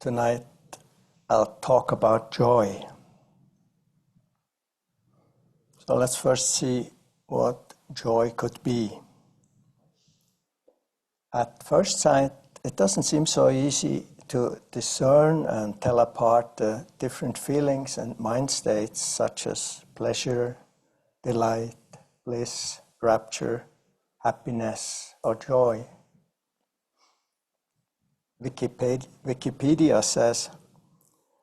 Tonight I'll talk about joy. So let's first see what joy could be. At first sight, it doesn't seem so easy to discern and tell apart the different feelings and mind states such as pleasure, delight, bliss, rapture, happiness, or joy. Wikipedia says,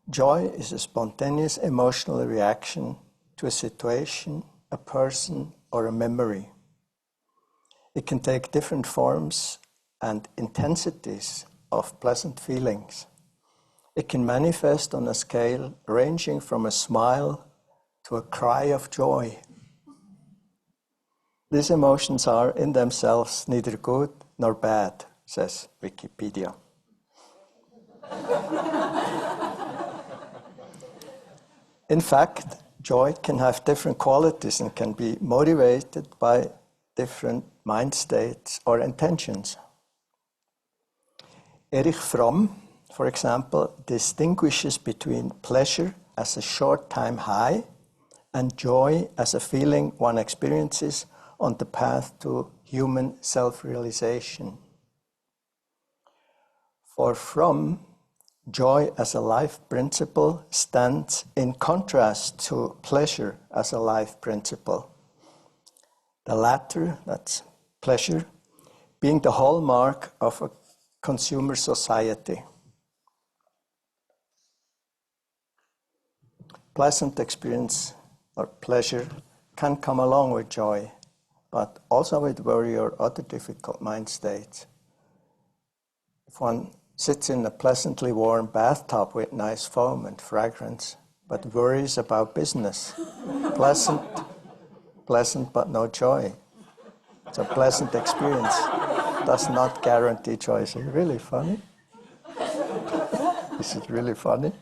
joy is a spontaneous emotional reaction to a situation, a person, or a memory. It can take different forms and intensities of pleasant feelings. It can manifest on a scale ranging from a smile to a cry of joy. These emotions are in themselves neither good nor bad, says Wikipedia. In fact, joy can have different qualities and can be motivated by different mind states or intentions. Erich Fromm, for example, distinguishes between pleasure as a short-time high and joy as a feeling one experiences on the path to human self-realization. For Fromm, joy as a life principle stands in contrast to pleasure as a life principle. The latter, that's pleasure, being the hallmark of a consumer society. Pleasant experience or pleasure can come along with joy, but also with worry or other difficult mind states. If one sits in a pleasantly warm bathtub with nice foam and fragrance, but worries about business, pleasant but no joy. It's a pleasant experience. Does not guarantee joy. Is it really funny? Is it really funny?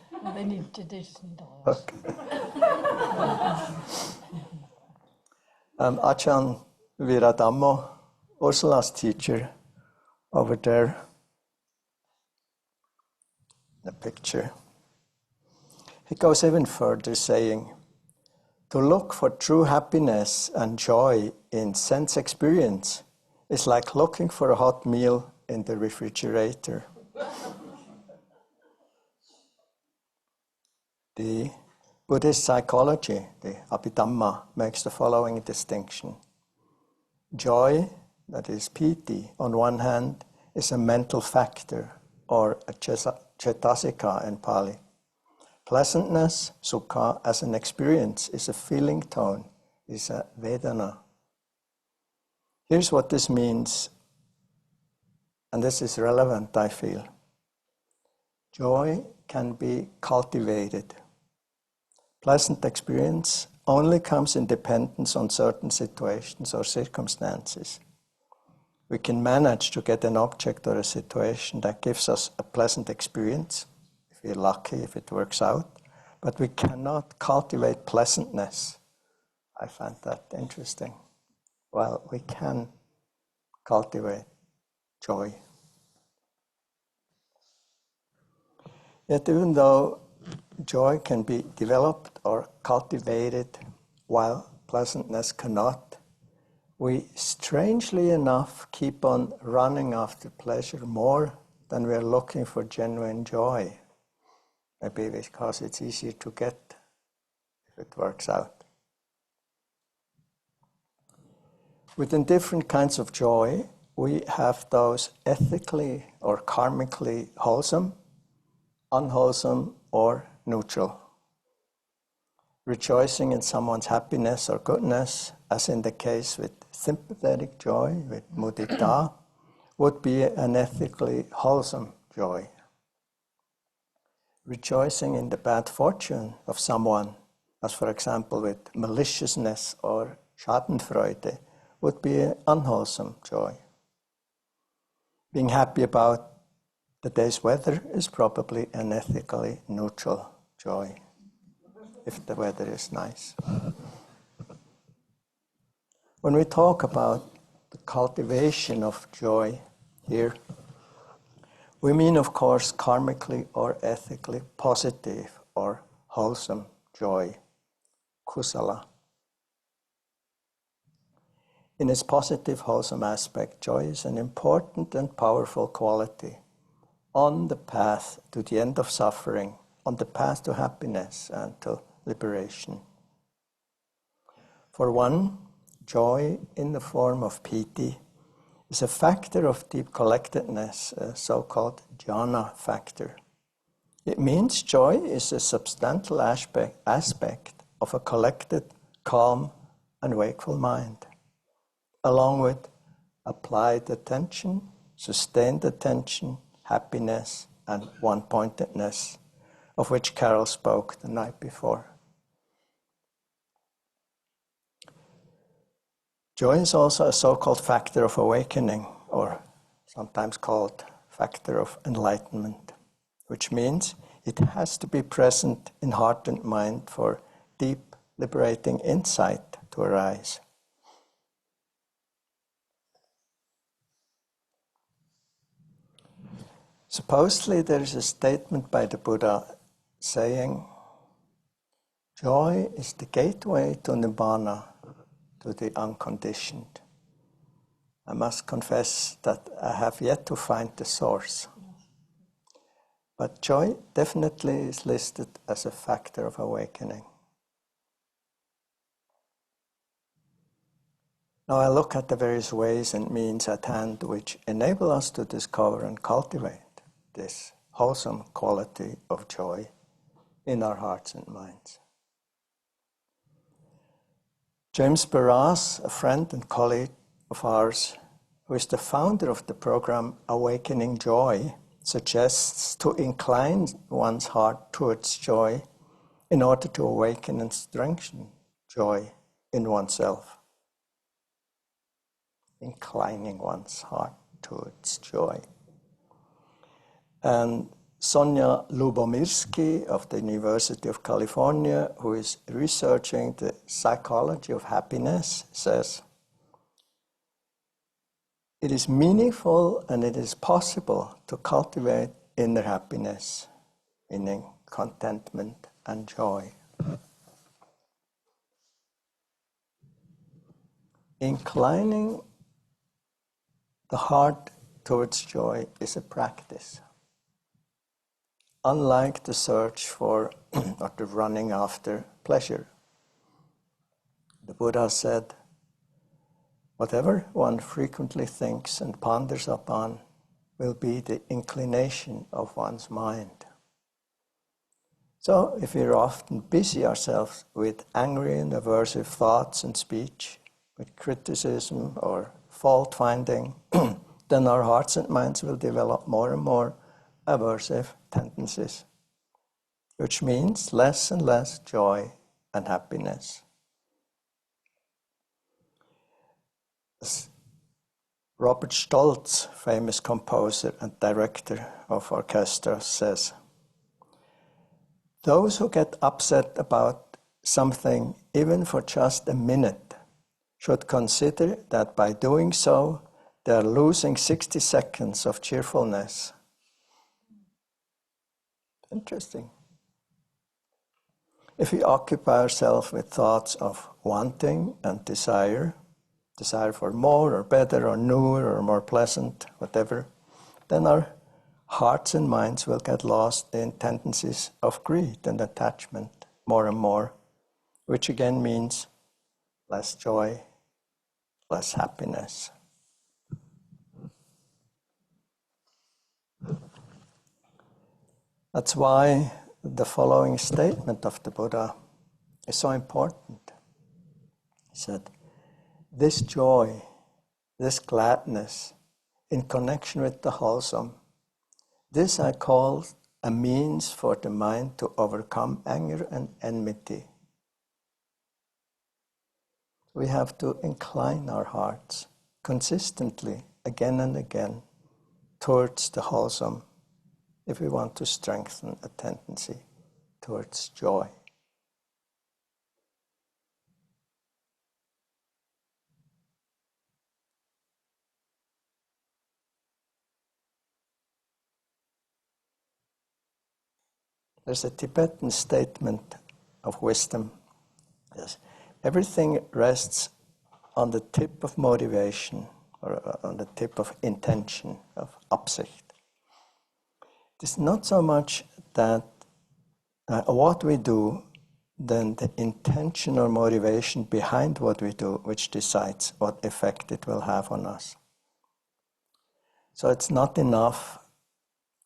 Okay. Ajahn Viradhammo, Ursula's teacher, over there, the picture. He goes even further, saying, to look for true happiness and joy in sense experience is like looking for a hot meal in the refrigerator. The Buddhist psychology, the Abhidhamma, makes the following distinction. Joy, that is piti, on one hand, is a mental factor, or a cetasika in Pali. Pleasantness, sukha, as an experience, is a feeling tone, is a vedana. Here's what this means, and this is relevant, I feel. Joy can be cultivated. Pleasant experience only comes in dependence on certain situations or circumstances. We can manage to get an object or a situation that gives us a pleasant experience, if we're lucky, if it works out, but we cannot cultivate pleasantness. I find that interesting. Well, we can cultivate joy. Yet even though joy can be developed or cultivated while pleasantness cannot, we strangely enough keep on running after pleasure more than we're looking for genuine joy. Maybe because it's easier to get if it works out. Within different kinds of joy, we have those ethically or karmically wholesome, unwholesome, or neutral. Rejoicing in someone's happiness or goodness, as in the case with sympathetic joy, with mudita, would be an ethically wholesome joy. Rejoicing in the bad fortune of someone, as for example with maliciousness or schadenfreude, would be an unwholesome joy. Being happy about the day's weather is probably an ethically neutral joy, if the weather is nice. When we talk about the cultivation of joy here, we mean, of course, karmically or ethically positive or wholesome joy, kusala. In its positive, wholesome aspect, joy is an important and powerful quality on the path to the end of suffering, on the path to happiness and to liberation. For one, joy in the form of piti is a factor of deep collectedness, a so-called jhana factor. It means joy is a substantial aspect of a collected, calm, and wakeful mind, along with applied attention, sustained attention, happiness, and one-pointedness, of which Carol spoke the night before. Joy is also a so-called factor of awakening, or sometimes called factor of enlightenment, which means it has to be present in heart and mind for deep, liberating insight to arise. Supposedly there is a statement by the Buddha saying, joy is the gateway to Nibbana, to the unconditioned. I must confess that I have yet to find the source. But joy definitely is listed as a factor of awakening. Now I look at the various ways and means at hand which enable us to discover and cultivate this wholesome quality of joy in our hearts and minds. James Barras, a friend and colleague of ours, who is the founder of the program Awakening Joy, suggests to incline one's heart towards joy in order to awaken and strengthen joy in oneself. Inclining one's heart towards joy. And Sonja Lubomirsky of the University of California, who is researching the psychology of happiness, says, it is meaningful and it is possible to cultivate inner happiness, meaning contentment and joy. Inclining the heart towards joy is a practice. Unlike the search for or the running after pleasure. The Buddha said, whatever one frequently thinks and ponders upon will be the inclination of one's mind. So if we're often busy ourselves with angry and aversive thoughts and speech, with criticism or fault-finding, then our hearts and minds will develop more and more aversive tendencies, which means less and less joy and happiness. As Robert Stoltz, famous composer and director of orchestras, says, those who get upset about something, even for just a minute, should consider that by doing so, they are losing 60 seconds of cheerfulness. Interesting. If we occupy ourselves with thoughts of wanting and desire for more or better or newer or more pleasant, whatever, then our hearts and minds will get lost in tendencies of greed and attachment more and more, which again means less joy, less happiness. That's why the following statement of the Buddha is so important. He said, this joy, this gladness in connection with the wholesome, this I call a means for the mind to overcome anger and enmity. We have to incline our hearts consistently, again and again, towards the wholesome if we want to strengthen a tendency towards joy. There's a Tibetan statement of wisdom. Yes. Everything rests on the tip of motivation, or on the tip of intention, of Absicht. It's not so much that what we do, then the intention or motivation behind what we do, which decides what effect it will have on us. So it's not enough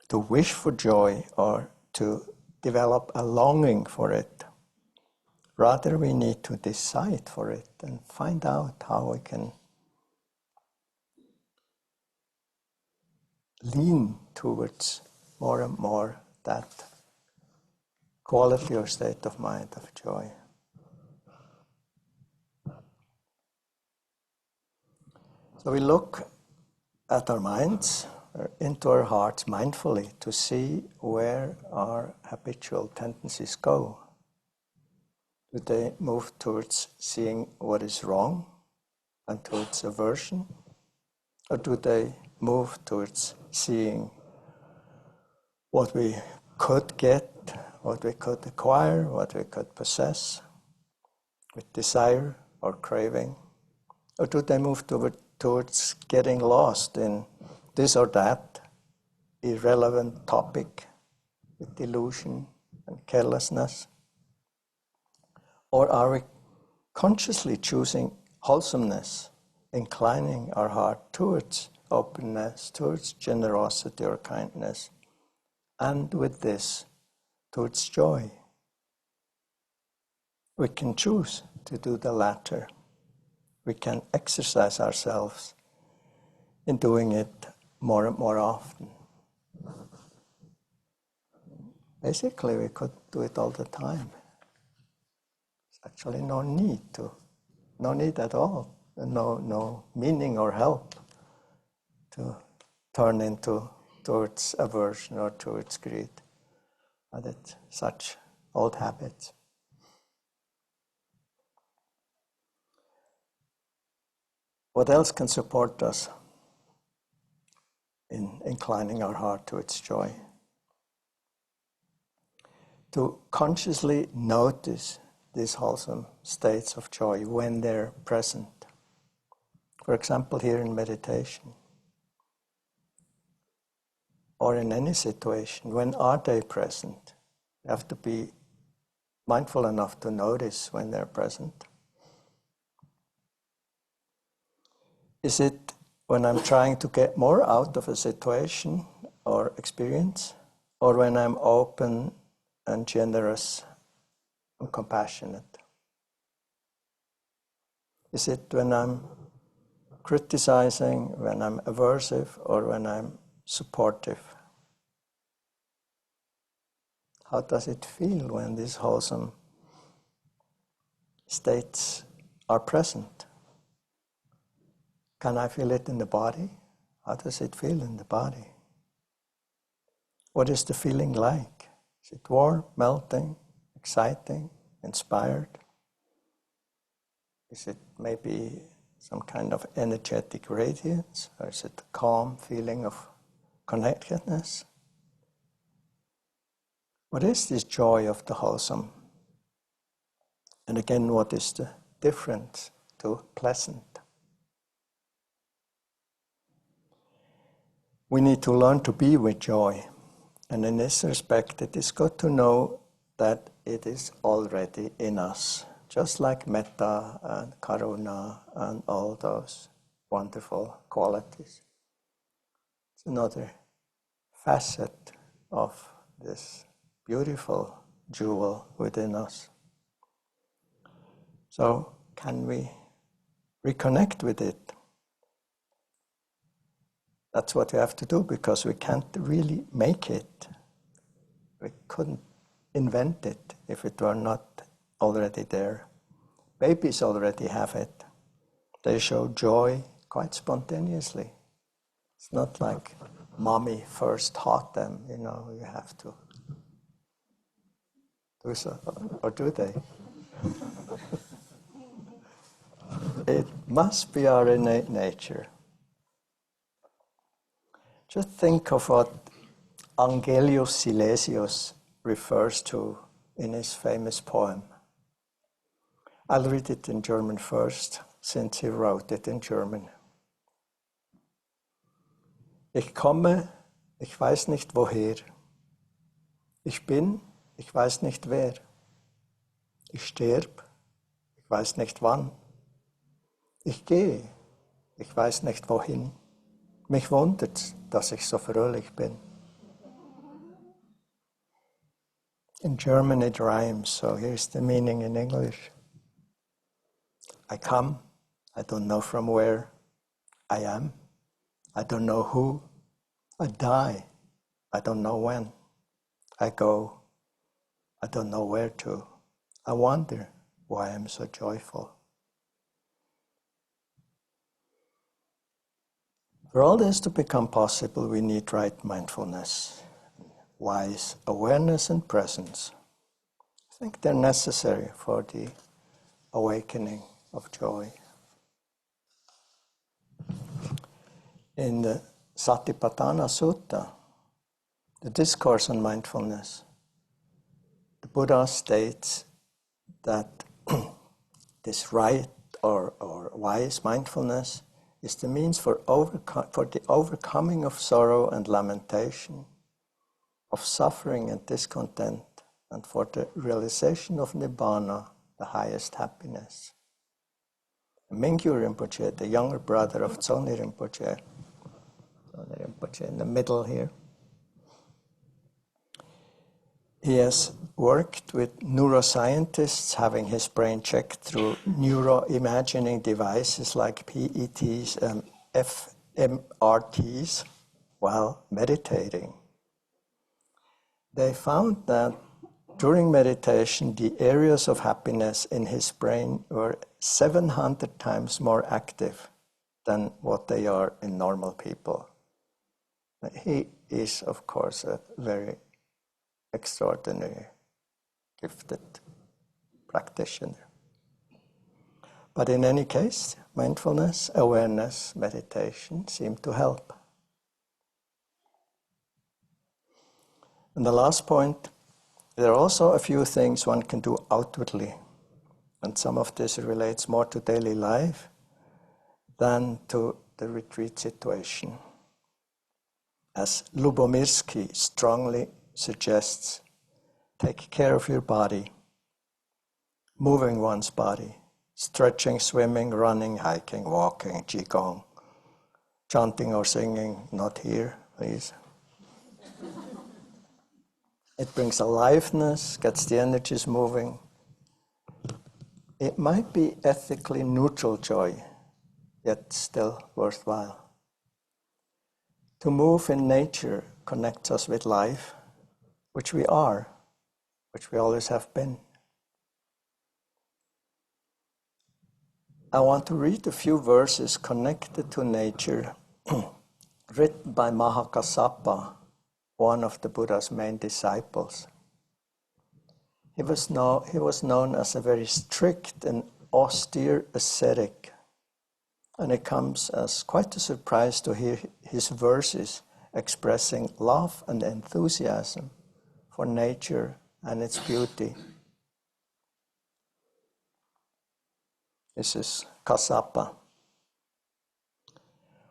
to wish for joy or to develop a longing for it. Rather, we need to decide for it and find out how we can lean towards more and more that quality or state of mind of joy. So we look at our minds, or into our hearts mindfully to see where our habitual tendencies go. Do they move towards seeing what is wrong and towards aversion? Or do they move towards seeing what we could get, what we could acquire, what we could possess with desire or craving? Or do they move towards getting lost in this or that irrelevant topic with delusion and carelessness? Or are we consciously choosing wholesomeness, inclining our heart towards openness, towards generosity or kindness, and with this, towards joy? We can choose to do the latter. We can exercise ourselves in doing it more and more often. Basically, we could do it all the time. There's actually no need at all, no meaning or help to turn towards aversion or towards greed. But it's such old habits. What else can support us in inclining our heart towards joy? To consciously notice these wholesome states of joy when they're present. For example, here in meditation, or in any situation, when are they present? You have to be mindful enough to notice when they're present. Is it when I'm trying to get more out of a situation or experience, or when I'm open and generous and compassionate? Is it when I'm criticizing, when I'm aversive, or when I'm supportive? How does it feel when these wholesome states are present? Can I feel it in the body? How does it feel in the body? What is the feeling like? Is it warm, melting, exciting, inspired? Is it maybe some kind of energetic radiance? Or is it a calm feeling of connectedness? What is this joy of the wholesome? And again, what is the difference to pleasant? We need to learn to be with joy. And in this respect, it is good to know that it is already in us. Just like metta and karuna and all those wonderful qualities. It's another facet of this beautiful jewel within us. So, can we reconnect with it? That's what we have to do, because we can't really make it. We couldn't invent it if it were not already there. Babies already have it. They show joy quite spontaneously. It's not like mommy first taught them, you have to do so. Or do they? It must be our innate nature. Just think of what Angelius Silesius refers to in his famous poem. I'll read it in German first, since he wrote it in German. Ich komme, ich weiß nicht woher. Ich bin, ich weiß nicht wer. Ich sterb, ich weiß nicht wann. Ich gehe, ich weiß nicht wohin. Mich wundert, dass ich so fröhlich bin. In German it rhymes, so here's the meaning in English. I come, I don't know from where. I am, I don't know who. I die, I don't know when. I go, I don't know where to. I wonder why I'm so joyful. For all this to become possible, we need right mindfulness, wise awareness and presence. I think they're necessary for the awakening of joy. In the Satipatthana Sutta, the discourse on mindfulness, the Buddha states that this right or wise mindfulness is the means for the overcoming of sorrow and lamentation, of suffering and discontent, and for the realization of Nibbana, the highest happiness. Mingyu Rinpoche, the younger brother of Tsoni Rinpoche in the middle here, he has worked with neuroscientists, having his brain checked through neuroimagining devices like PETs and fMRTs while meditating. They found that during meditation, the areas of happiness in his brain were 700 times more active than what they are in normal people. He is, of course, a very extraordinary, gifted practitioner. But in any case, mindfulness, awareness, meditation seem to help. And the last point, there are also a few things one can do outwardly, and some of this relates more to daily life than to the retreat situation. As Lubomirsky strongly suggests, take care of your body, moving one's body, stretching, swimming, running, hiking, walking, qigong, chanting or singing, not here, please. It brings aliveness, gets the energies moving. It might be ethically neutral joy, yet still worthwhile. To move in nature connects us with life, which we are, which we always have been. I want to read a few verses connected to nature, written by Mahakassapa, one of the Buddha's main disciples. He was known as a very strict and austere ascetic, and it comes as quite a surprise to hear his verses expressing love and enthusiasm for nature and its beauty. This is Kassapa.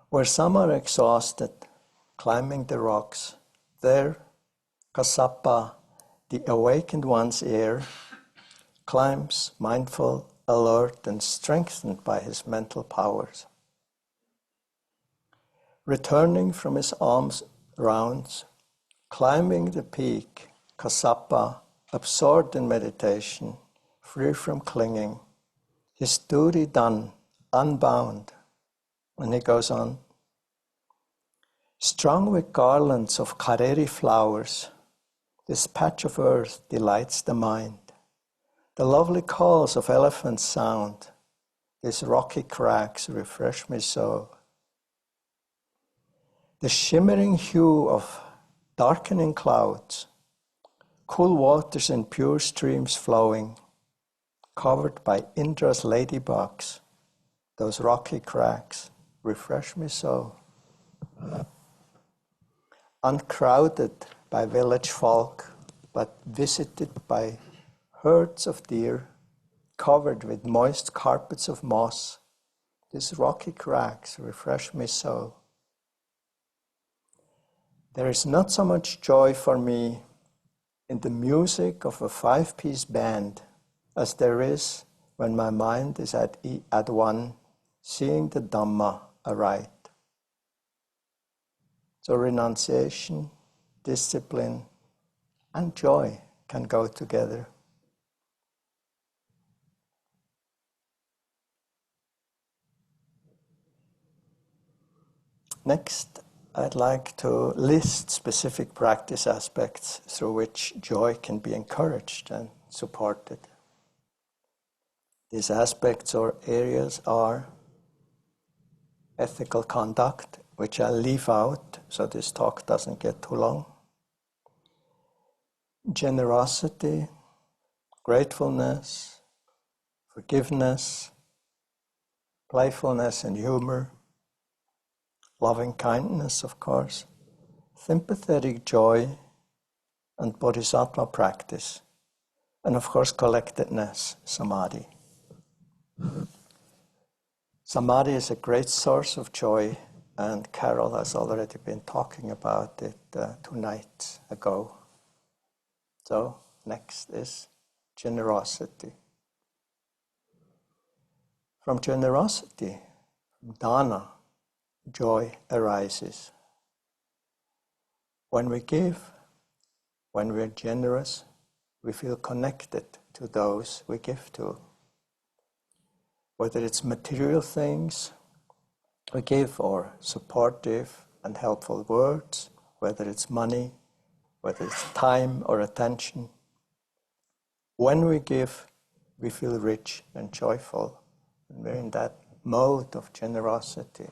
Where some are exhausted, climbing the rocks, there Kassapa, the awakened one's ear, climbs mindful, alert, and strengthened by his mental powers. Returning from his alms rounds, climbing the peak, Kassapa, absorbed in meditation, free from clinging, his duty done, unbound. And he goes on, strung with garlands of kareri flowers, this patch of earth delights the mind. The lovely calls of elephants sound, these rocky crags refresh me so. The shimmering hue of darkening clouds, cool waters and pure streams flowing, covered by Indra's ladybugs, those rocky crags refresh me so. Uncrowded by village folk, but visited by herds of deer covered with moist carpets of moss. These rocky crags refresh my soul. There is not so much joy for me in the music of a 5-piece band as there is when my mind is at one, seeing the Dhamma aright. So renunciation, discipline, and joy can go together. Next, I'd like to list specific practice aspects through which joy can be encouraged and supported. These aspects or areas are ethical conduct, which I'll leave out so this talk doesn't get too long. Generosity, gratefulness, forgiveness, playfulness and humor, loving kindness, of course, sympathetic joy, and bodhisattva practice, and of course collectedness, samadhi. Samadhi is a great source of joy, and Carol has already been talking about it 2 nights ago. So next is generosity. From generosity, from dana, joy arises. When we give, when we're generous, we feel connected to those we give to. Whether it's material things we give or supportive and helpful words, whether it's money, whether it's time or attention. When we give, we feel rich and joyful, and we're in that mode of generosity.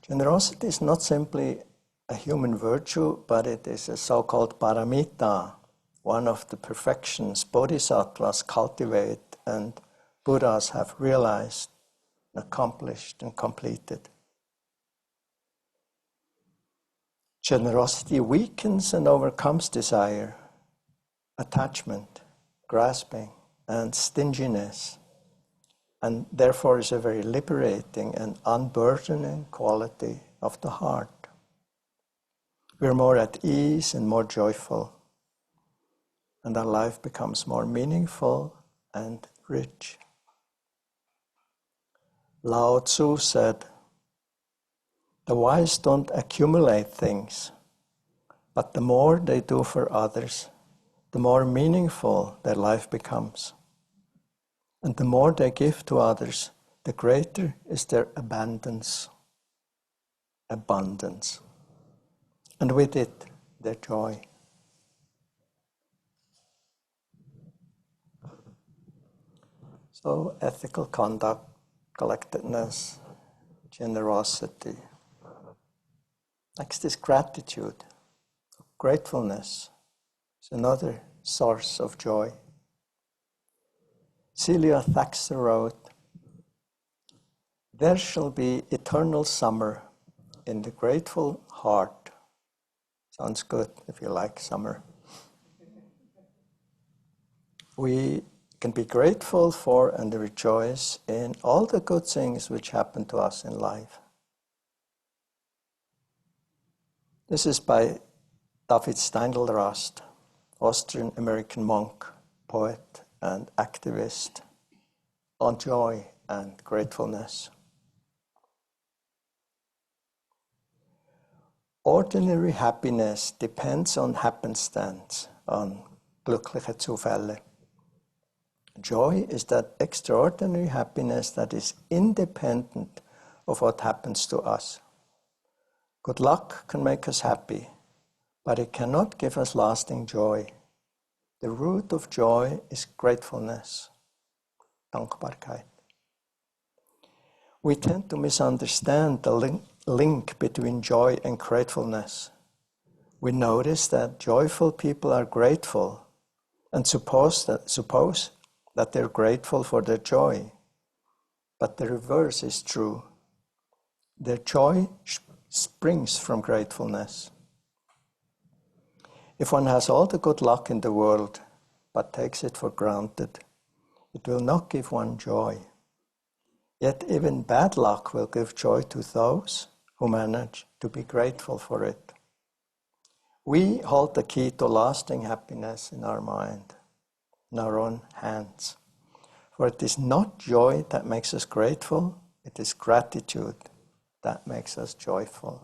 Generosity is not simply a human virtue, but it is a so-called paramita, one of the perfections bodhisattvas cultivate and Buddhas have realized, accomplished, and completed. Generosity weakens and overcomes desire, attachment, grasping, and stinginess, and therefore is a very liberating and unburdening quality of the heart. We're more at ease and more joyful, and our life becomes more meaningful and rich. Lao Tzu said, "The wise don't accumulate things, but the more they do for others, the more meaningful their life becomes. And the more they give to others, the greater is their abundance. And with it, their joy." So, ethical conduct, collectedness, generosity. Next is gratitude. Gratefulness is another source of joy. Celia Thaxter wrote, "There shall be eternal summer in the grateful heart." Sounds good if you like summer. We can be grateful for and rejoice in all the good things which happen to us in life. This is by David Steindl-Rast, Austrian-American monk, poet, and activist on joy and gratefulness. Ordinary happiness depends on happenstance, on glückliche Zufälle. Joy is that extraordinary happiness that is independent of what happens to us. Good luck can make us happy, but it cannot give us lasting joy. The root of joy is gratefulness, dankbarkeit. We tend to misunderstand the link between joy and gratefulness. We notice that joyful people are grateful and suppose that they're grateful for their joy. But the reverse is true. Their joy springs from gratefulness. If one has all the good luck in the world, but takes it for granted, it will not give one joy. Yet even bad luck will give joy to those who manage to be grateful for it. We hold the key to lasting happiness in our mind, in our own hands. For it is not joy that makes us grateful, it is gratitude that makes us joyful.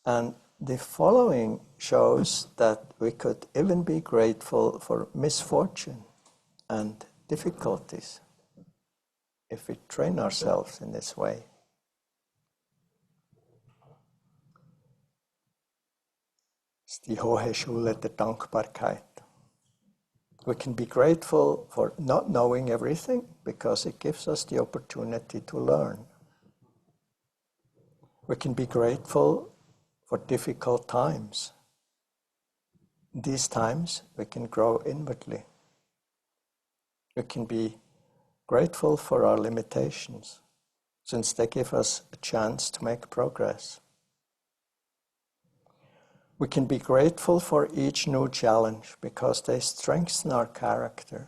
And the following shows that we could even be grateful for misfortune and difficulties if we train ourselves in this way. It's die hohe Schule der Dankbarkeit. We can be grateful for not knowing everything because it gives us the opportunity to learn. We can be grateful for difficult times. In these times, we can grow inwardly. We can be grateful for our limitations, since they give us a chance to make progress. We can be grateful for each new challenge because they strengthen our character.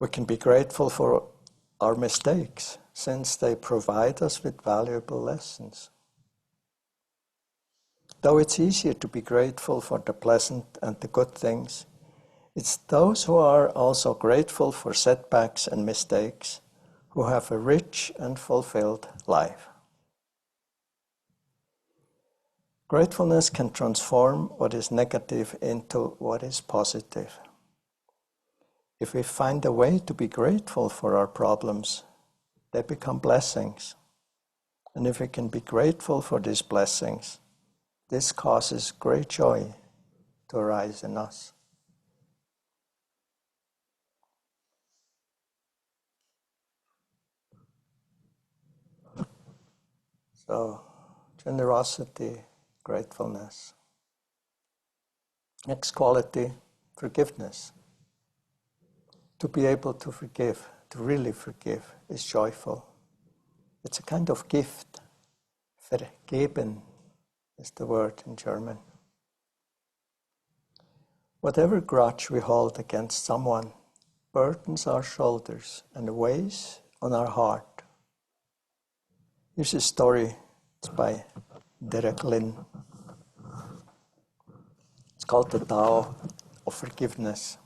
We can be grateful for our mistakes, since they provide us with valuable lessons. Though it's easier to be grateful for the pleasant and the good things, it's those who are also grateful for setbacks and mistakes who have a rich and fulfilled life. Gratefulness can transform what is negative into what is positive. If we find a way to be grateful for our problems, they become blessings. And if we can be grateful for these blessings, this causes great joy to arise in us. So, generosity, gratefulness. Next quality, forgiveness. To be able to forgive, to really forgive, is joyful. It's a kind of gift. Vergeben is the word in German. Whatever grudge we hold against someone burdens our shoulders and weighs on our heart. Here's a story. It's by Derek Lin. It's called the Tao of Forgiveness.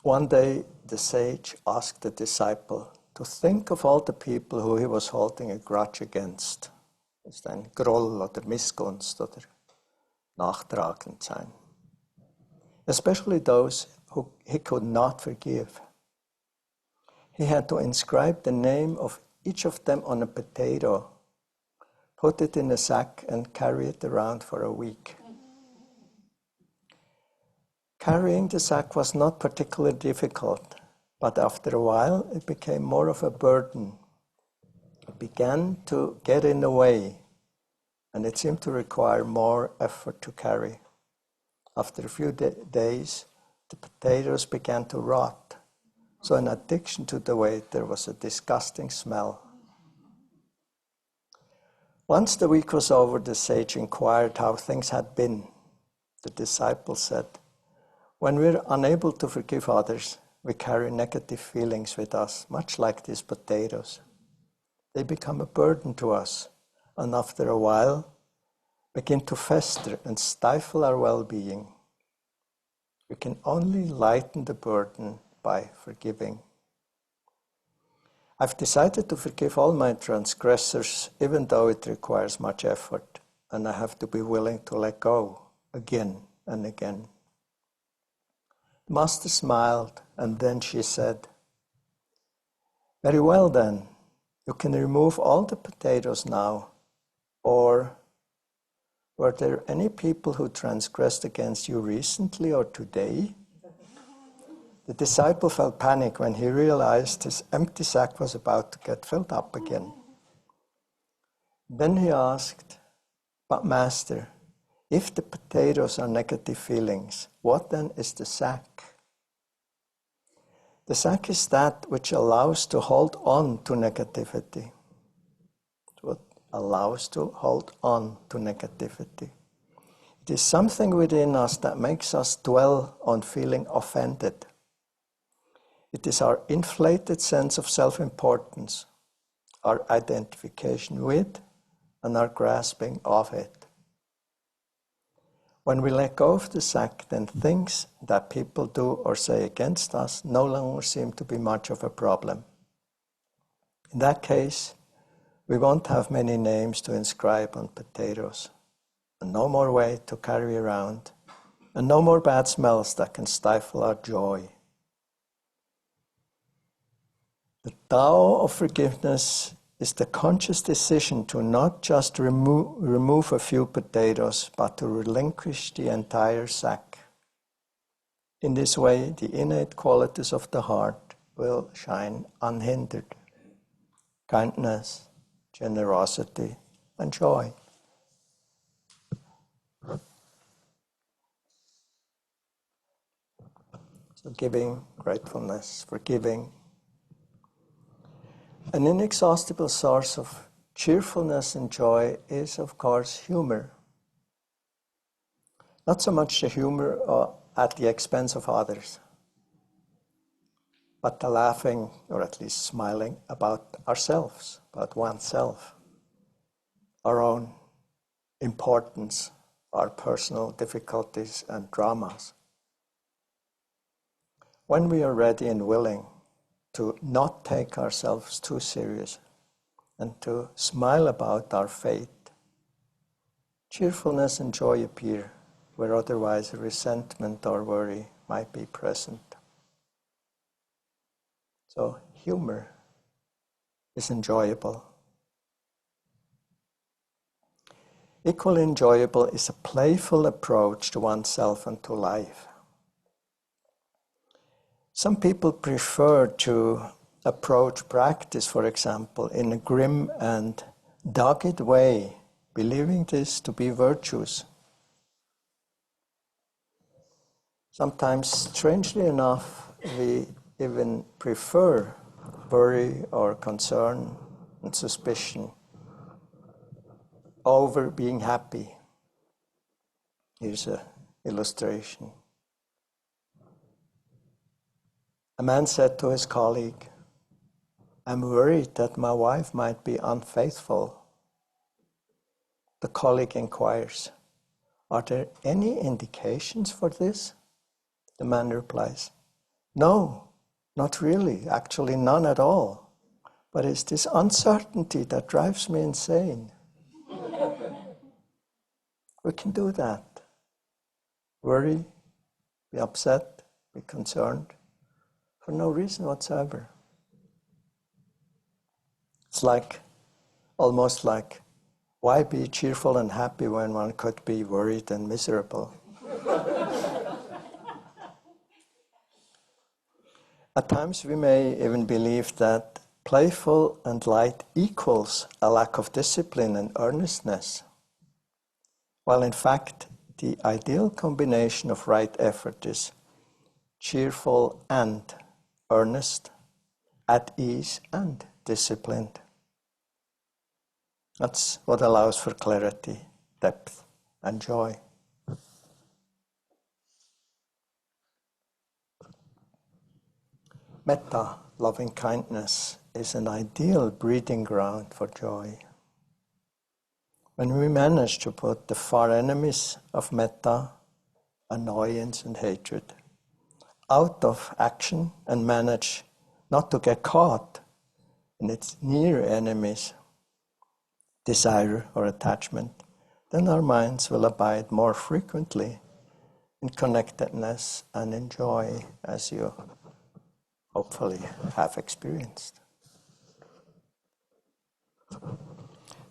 One day, the sage asked the disciple to think of all the people who he was holding a grudge against. Das ist ein Groll oder Missgunst oder nachtragend sein. Especially those who he could not forgive. He had to inscribe the name of each of them on a potato, put it in a sack and carry it around for a week. Carrying the sack was not particularly difficult, but after a while it became more of a burden. It began to get in the way, and it seemed to require more effort to carry. After a few days, the potatoes began to rot, so in addition to the weight, there was a disgusting smell. Once the week was over, the sage inquired how things had been. The disciple said, "When we're unable to forgive others, we carry negative feelings with us, much like these potatoes. They become a burden to us, and after a while, begin to fester and stifle our well-being. We can only lighten the burden by forgiving. I've decided to forgive all my transgressors, even though it requires much effort, and I have to be willing to let go again and again." The master smiled, and then she said, "Very well then, you can remove all the potatoes now. Or, were there any people who transgressed against you recently or today?" The disciple felt panic when he realized his empty sack was about to get filled up again. Then he asked, "But Master, if the potatoes are negative feelings, what then is the sack?" The sack is that which allows to hold on to negativity. What allows to hold on to negativity. It is something within us that makes us dwell on feeling offended. It is our inflated sense of self-importance, our identification with, and our grasping of it. When we let go of the sack, then things that people do or say against us no longer seem to be much of a problem. In that case, we won't have many names to inscribe on potatoes, and no more weight to carry around, and no more bad smells that can stifle our joy. The Tao of forgiveness is the conscious decision to not just remove a few potatoes, but to relinquish the entire sack. In this way, the innate qualities of the heart will shine unhindered. Kindness, generosity, and joy. So giving, gratefulness, forgiving. An inexhaustible source of cheerfulness and joy is, of course, humor. Not so much the humor at the expense of others, but the laughing, or at least smiling, about ourselves, about oneself, our own importance, our personal difficulties and dramas. When we are ready and willing to not take ourselves too serious and to smile about our fate, cheerfulness and joy appear where otherwise resentment or worry might be present. So humor is enjoyable. Equally enjoyable is a playful approach to oneself and to life. Some people prefer to approach practice, for example, in a grim and dogged way, believing this to be virtues. Sometimes, strangely enough, we even prefer worry or concern and suspicion over being happy. Here's an illustration. A man said to his colleague, "I'm worried that my wife might be unfaithful." The colleague inquires, "Are there any indications for this?" The man replies, "No, not really, actually none at all. But it's this uncertainty that drives me insane." We can do that. Worry, be upset, be concerned, for no reason whatsoever. It's almost like, why be cheerful and happy when one could be worried and miserable? At times we may even believe that playful and light equals a lack of discipline and earnestness, while in fact the ideal combination of right effort is cheerful and earnest, at ease and disciplined. That's what allows for clarity, depth, and joy. Metta, loving kindness, is an ideal breeding ground for joy. When we manage to put the far enemies of metta, annoyance and hatred, out of action and manage not to get caught in its near enemies, desire or attachment, then our minds will abide more frequently in connectedness and in joy, as you hopefully have experienced.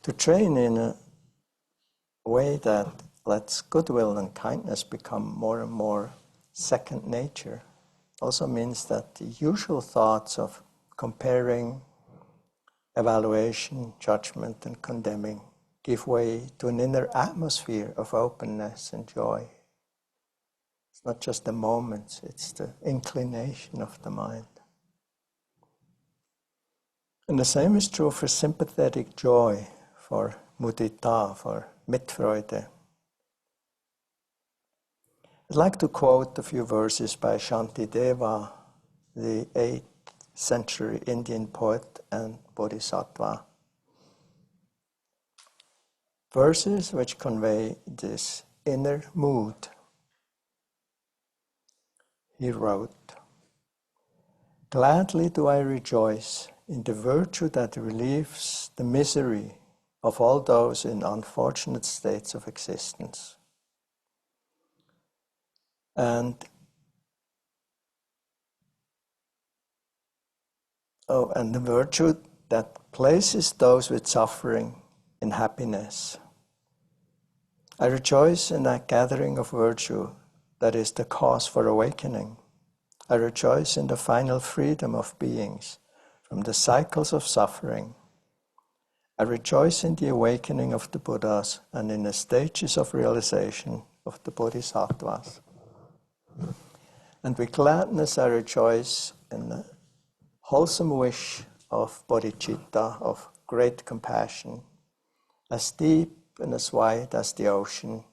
To train in a way that lets goodwill and kindness become more and more second nature also means that the usual thoughts of comparing, evaluation, judgment, and condemning give way to an inner atmosphere of openness and joy. It's not just the moments, it's the inclination of the mind. And the same is true for sympathetic joy, for mudita, for Mitfreude. I'd like to quote a few verses by Shantideva, the 8th century Indian poet and bodhisattva. Verses which convey this inner mood. He wrote, "Gladly do I rejoice in the virtue that relieves the misery of all those in unfortunate states of existence. And the virtue that places those with suffering in happiness. I rejoice in that gathering of virtue that is the cause for awakening. I rejoice in the final freedom of beings from the cycles of suffering. I rejoice in the awakening of the Buddhas and in the stages of realization of the Bodhisattvas. And with gladness I rejoice in the wholesome wish of bodhicitta, of great compassion, as deep and as wide as the ocean,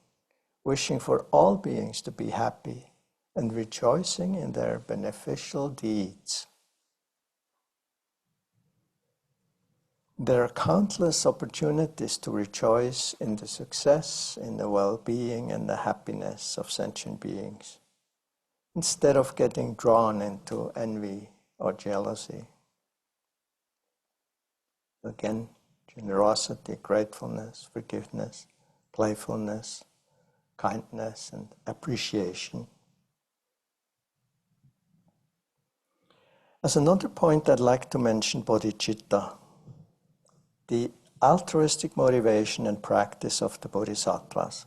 wishing for all beings to be happy and rejoicing in their beneficial deeds. There are countless opportunities to rejoice in the success, in the well-being and the happiness of sentient beings, instead of getting drawn into envy or jealousy. Again, generosity, gratefulness, forgiveness, playfulness, kindness, and appreciation. As another point, I'd like to mention bodhicitta, the altruistic motivation and practice of the bodhisattvas.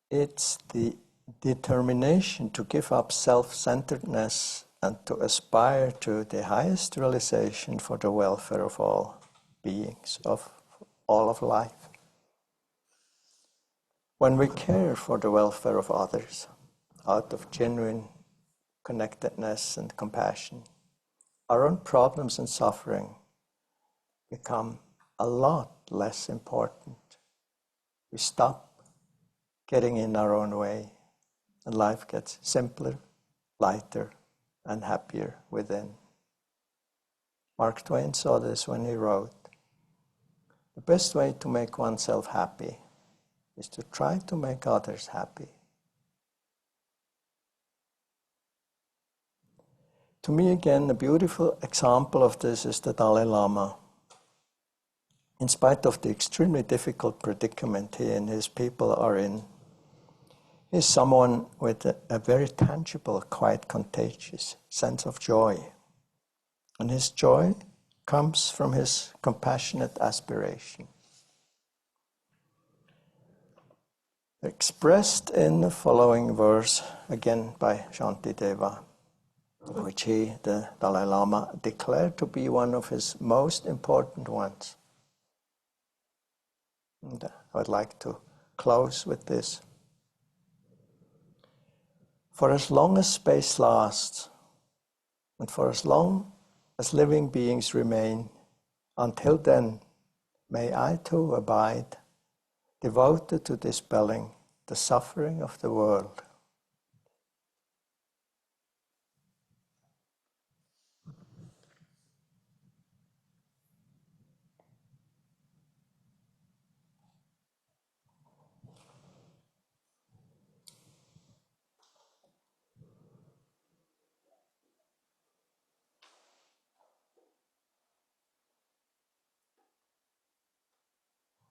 It's the determination to give up self-centeredness and to aspire to the highest realization for the welfare of all beings, of all of life. When we care for the welfare of others, out of genuine connectedness and compassion, our own problems and suffering become a lot less important. We stop getting in our own way, and life gets simpler, lighter, and happier within. Mark Twain saw this when he wrote, "The best way to make oneself happy is to try to make others happy." To me, again, a beautiful example of this is the Dalai Lama. In spite of the extremely difficult predicament he and his people are in, he is someone with a very tangible, quite contagious sense of joy. And his joy comes from his compassionate aspiration. Expressed in the following verse, again by Shantideva, which he, the Dalai Lama, declared to be one of his most important ones. And I would like to close with this. For as long as space lasts, and for as long as living beings remain, until then, may I too abide, devoted to dispelling the suffering of the world.